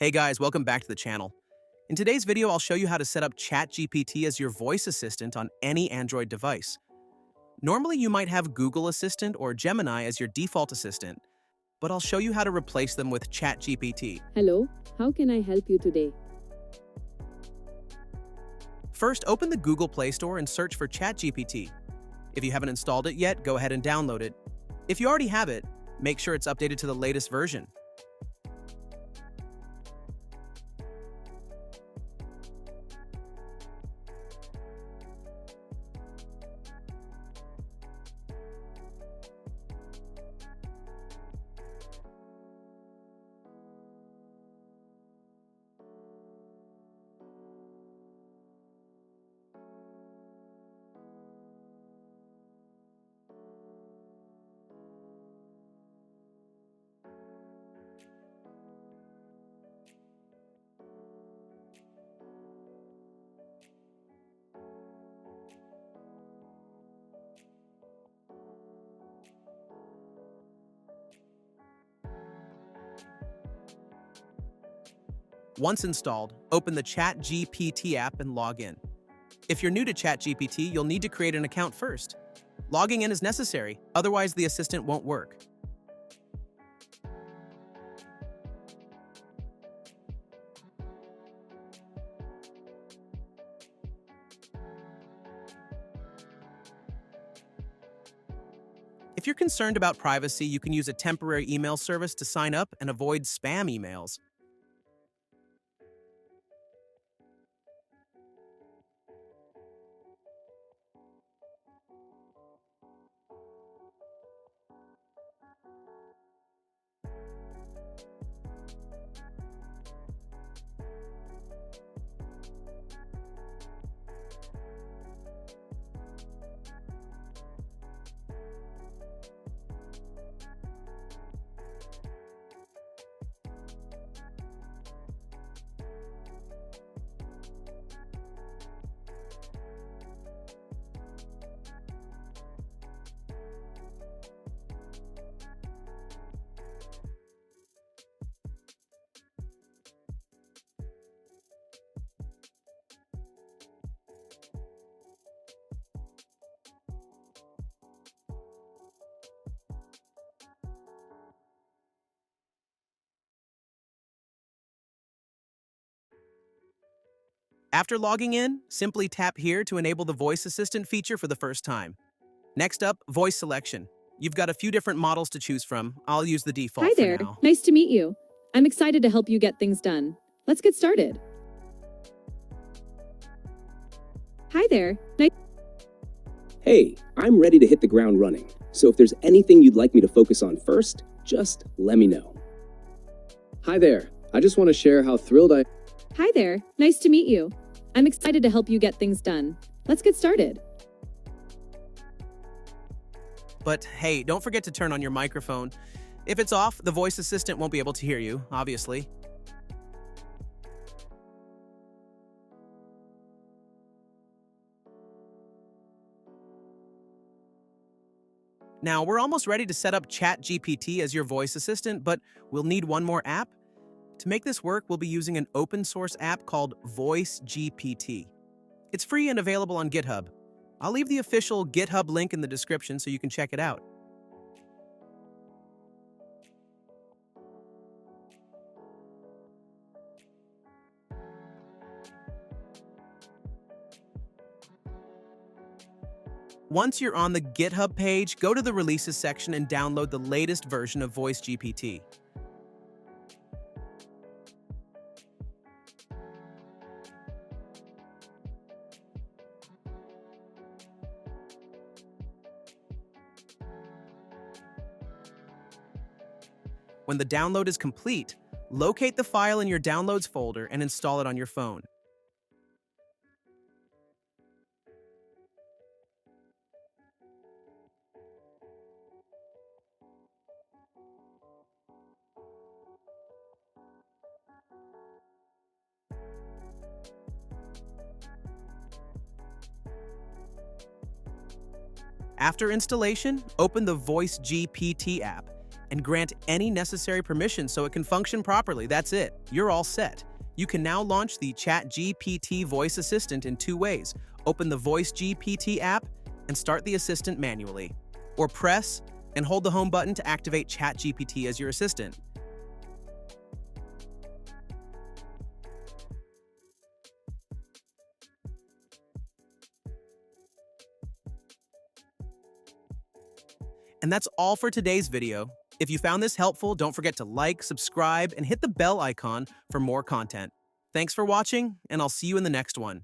Hey guys, welcome back to the channel. In today's video, I'll show you how to set up ChatGPT as your voice assistant on any Android device. Normally, you might have Google Assistant or Gemini as your default assistant, but I'll show you how to replace them with ChatGPT. Hello, how can I help you today? First, open the Google Play Store and search for ChatGPT. If you haven't installed it yet, go ahead and download it. If you already have it, make sure it's updated to the latest version. Once installed, open the ChatGPT app and log in. If you're new to ChatGPT, you'll need to create an account first. Logging in is necessary, otherwise the assistant won't work. If you're concerned about privacy, you can use a temporary email service to sign up and avoid spam emails. After logging in, simply tap here to enable the voice assistant feature for the first time. Next up, voice selection. You've got a few different models to choose from. I'll use the default Hi for there, now. nice to meet you. I'm excited to help you get things done. Let's get started. Hi there, Hey, I'm ready to hit the ground running, so if there's anything you'd like me to focus on first, just let me know. Hi there. I just want to share how thrilled I Hi there, nice to meet you. I'm excited to help you get things done. Let's get started. But hey, don't forget to turn on your microphone. If it's off, the voice assistant won't be able to hear you, obviously. Now, we're almost ready to set up ChatGPT as your voice assistant, but we'll need one more app. To make this work, we'll be using an open source app called Voice GPT. It's free and available on GitHub. I'll leave the official GitHub link in the description so you can check it out. Once you're on the GitHub page, go to the Releases section and download the latest version of Voice GPT. When the download is complete, locate the file in your Downloads folder and install it on your phone. After installation, open the Voice GPT app and grant any necessary permissions so it can function properly. That's it. You're all set. You can now launch the ChatGPT voice assistant in 2 ways. Open the Voice GPT app and start the assistant manually, or press and hold the home button to activate ChatGPT as your assistant. And that's all for today's video. If you found this helpful, don't forget to like, subscribe, and hit the bell icon for more content. Thanks for watching, and I'll see you in the next one.